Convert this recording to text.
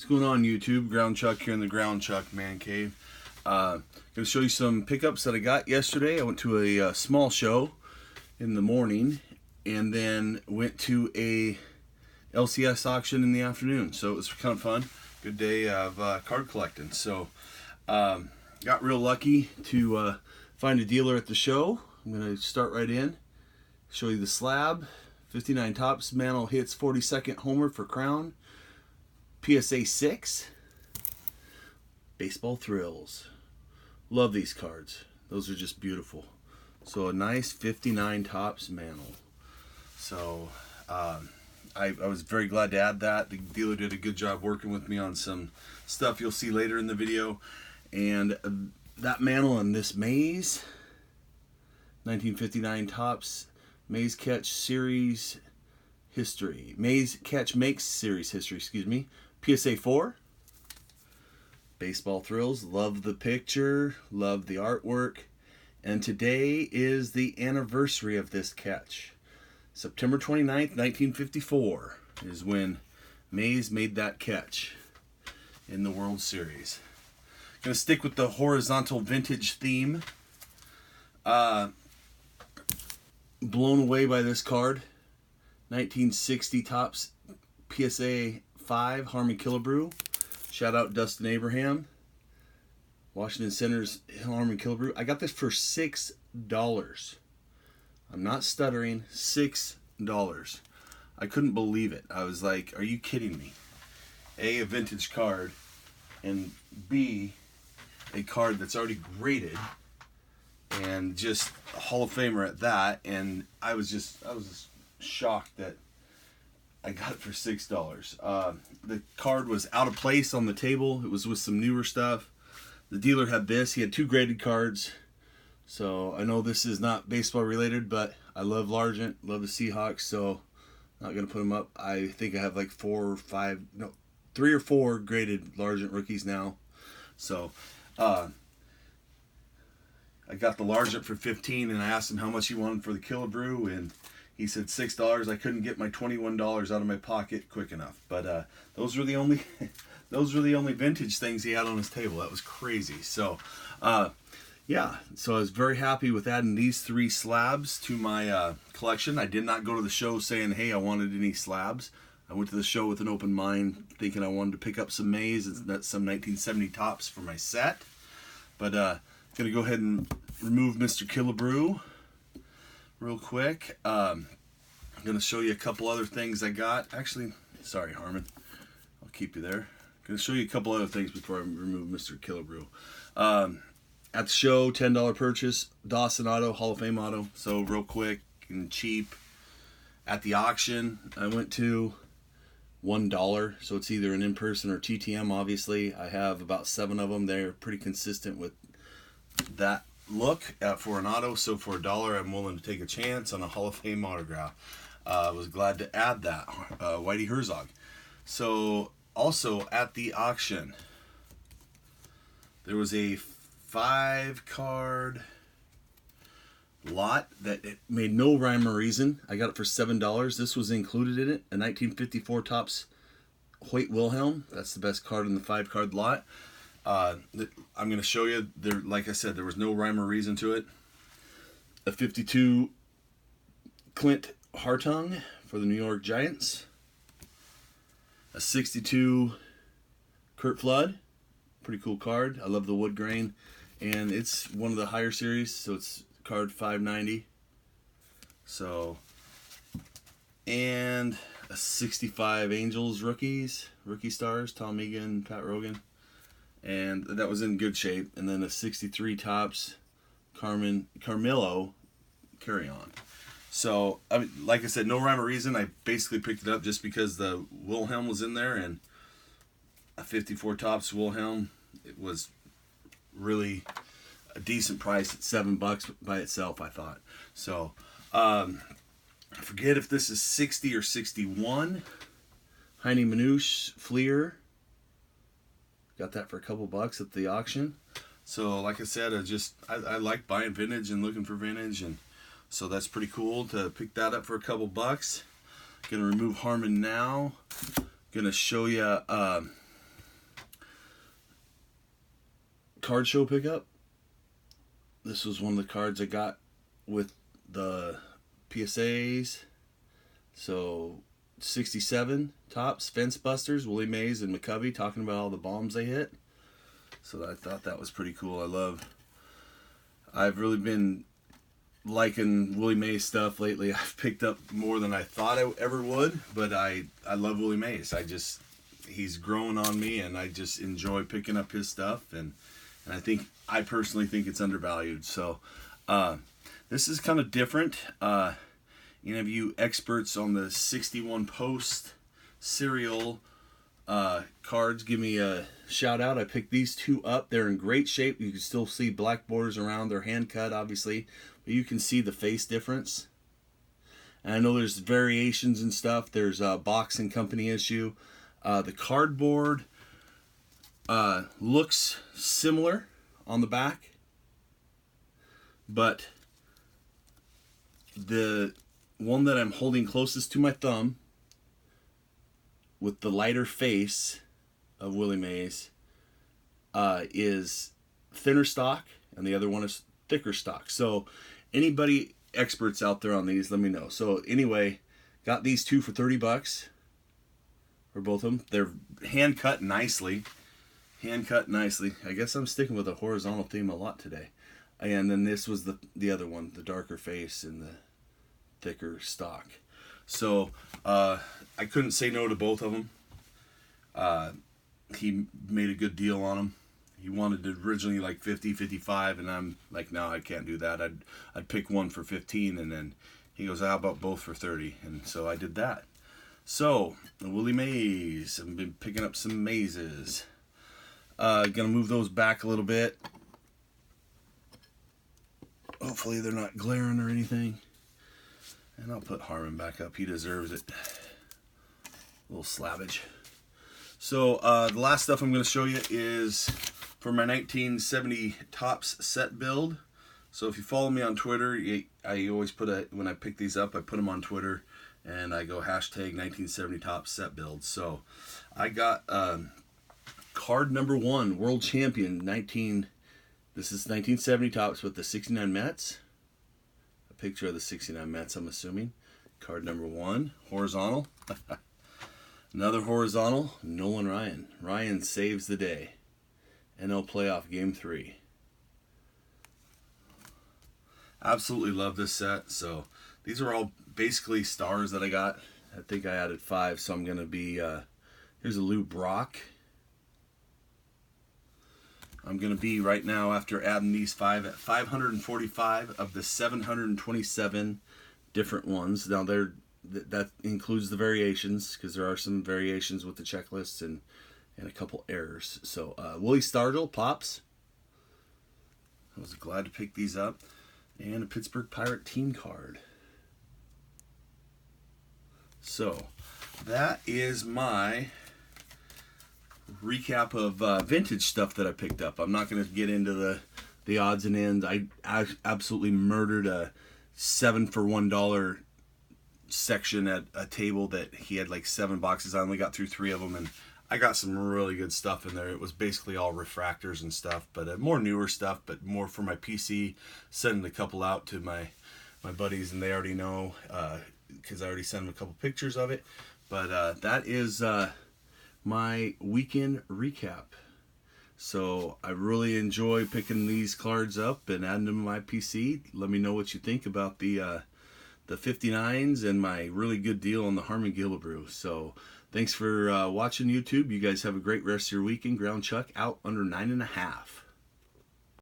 What's going on, YouTube? Ground Chuck here in the Ground Chuck Man Cave. Going to show you some pickups that I got yesterday. I went to a small show in the morning and then went to a LCS auction in the afternoon. So it was kind of fun. Good day of card collecting. So got real lucky to find a dealer at the show. I'm going to start right in. Show you the slab. 59 tops. Mantle hits 42nd homer for Crown. PSA 6. Baseball Thrills. Love these cards. Those are just beautiful. So a nice 59 tops mantle. So I was very glad to add that. The dealer did a good job working with me on some stuff you'll see later in the video. And that mantle on this Maze 1959 tops Maze Catch Series history. Maze Catch Makes Series history, excuse me. PSA 4. Baseball Thrills. Love the picture. Love the artwork. And today is the anniversary of this catch. September 29th, 1954 is when Maze made that catch in the World Series. Gonna stick with the horizontal vintage theme. Blown away by this card. 1960 tops PSA 5 Harmon Killebrew. Shout out Dustin Abraham. Washington Center's Harmon Killebrew. I got this for $6. I'm not stuttering. $6. I couldn't believe it. I was like, are you kidding me? A vintage card, and B, a card that's already graded, and just a Hall of Famer at that. And I was just shocked that I got it for $6. The card was out of place on the table. It was with some newer stuff. The dealer had this. He had two graded cards. So I know this is not baseball related, but I love Largent, love the Seahawks, so I'm not going to put them up. I think I have like 3 or 4 graded Largent rookies now. So I got the Largent for $15, and I asked him how much he wanted for the Killebrew, and he said $6. I couldn't get my $21 out of my pocket quick enough. But those were the only vintage things he had on his table. That was crazy. So yeah, so I was very happy with adding these 3 slabs to my collection. I did not go to the show saying, hey, I wanted any slabs. I went to the show with an open mind, thinking I wanted to pick up some Maze and some 1970 tops for my set. But gonna go ahead and remove Mr. Killebrew real quick. I'm going to show you a couple other things I got. Actually, sorry, Harmon. I'll keep you there. I'm going to show you a couple other things before I remove Mr. Killebrew. At the show, $10 purchase, Dawson Auto, Hall of Fame auto. So real quick and cheap. At the auction, I went to $1. So it's either an in-person or TTM, obviously. I have about 7 of them. They're pretty consistent with that look for an auto. So for $1, I'm willing to take a chance on a Hall of Fame autograph. I was glad to add that. Whitey Herzog. So also at the auction, there was a 5-card lot that it made no rhyme or reason. I got it for $7. This was included in it. A 1954 tops Hoyt Wilhelm. That's the best card in the 5-card lot. I'm going to show you, there, like I said, there was no rhyme or reason to it. A 52 Clint Hartung for the New York Giants. A 62 Curt Flood. Pretty cool card. I love the wood grain. And it's one of the higher series, so it's card 590. So, and a 65 Angels rookie stars, Tom Egan, Pat Rogan. And that was in good shape. And then a 63 tops Carmelo Carry On. So, I mean, like I said, no rhyme or reason. I basically picked it up just because the Wilhelm was in there, and a 54 tops Wilhelm, it was really a decent price at $7 by itself, I thought. So, I forget if this is 60 or 61. Heine Manouche Fleer. Got that for a couple bucks at the auction. So like I said, I like buying vintage and looking for vintage, and so that's pretty cool to pick that up for a couple bucks. Gonna remove Harmon now. Gonna show you card show pickup. This was one of the cards I got with the PSAs. So 67 tops, Fence Busters, Willie Mays and McCovey talking about all the bombs they hit. So I thought that was pretty cool. I've really been liking Willie Mays stuff lately. I've picked up more than I thought I ever would, but I love Willie Mays. He's growing on me, and I just enjoy picking up his stuff, and I personally think it's undervalued. So this is kind of different. Any of you experts on the 61 post serial cards, give me a shout out. I picked these two up. They're in great shape. You can still see black borders around. They're hand cut, obviously, but you can see the face difference. And I know there's variations and stuff. There's a box and company issue. The cardboard looks similar on the back, but the one that I'm holding closest to my thumb with the lighter face of Willie Mays is thinner stock, and the other one is thicker stock. So anybody experts out there on these, let me know. So anyway, got these two for $30 for both of them. They're hand cut nicely. I guess I'm sticking with a horizontal theme a lot today. And then this was the other one, the darker face and the thicker stock. So I couldn't say no to both of them. He made a good deal on them. He wanted it originally like 50, 55, and I'm like, no, I can't do that. I'd pick one for 15, and then he goes, how about both for 30? And so I did that. So Willie Mays, I've been picking up some mazes. Gonna move those back a little bit. Hopefully they're not glaring or anything. And I'll put Harmon back up. He deserves it. A little slabbage. So the last stuff I'm going to show you is for my 1970 Topps set build. So if you follow me on Twitter, I always when I pick these up, I put them on Twitter, and I go hashtag 1970 Topps set build. So I got card number 1, World Champion, this is 1970 Topps with the 69 Mets. A picture of the 69 Mets, I'm assuming. Card number 1, horizontal. Another horizontal, Nolan Ryan. Ryan saves the day. NL playoff game 3. Absolutely love this set. So these are all basically stars that I got. I think I added 5, so I'm going to be, here's a Lou Brock. I'm going to be right now, after adding these 5, at 545 of the 727 different ones. Now that includes the variations, because there are some variations with the checklists and a couple errors. So Willie Stargell, Pops. I was glad to pick these up. And a Pittsburgh Pirate team card. So that is my recap of vintage stuff that I picked up. I'm not going to get into the odds and ends. I absolutely murdered a 7 for $1 section at a table that he had like 7 boxes. I only got through 3 of them, and I got some really good stuff in there. It was basically all refractors and stuff, but more newer stuff, but more for my PC. Sending a couple out to my buddies, and they already know because I already sent them a couple pictures of it. But that is my weekend recap. So I really enjoy picking these cards up and adding them to my PC. Let me know what you think about the 59s and my really good deal on the Harmon Gillibrew. So thanks for watching YouTube. You guys have a great rest of your weekend. Ground Chuck out under 9.5.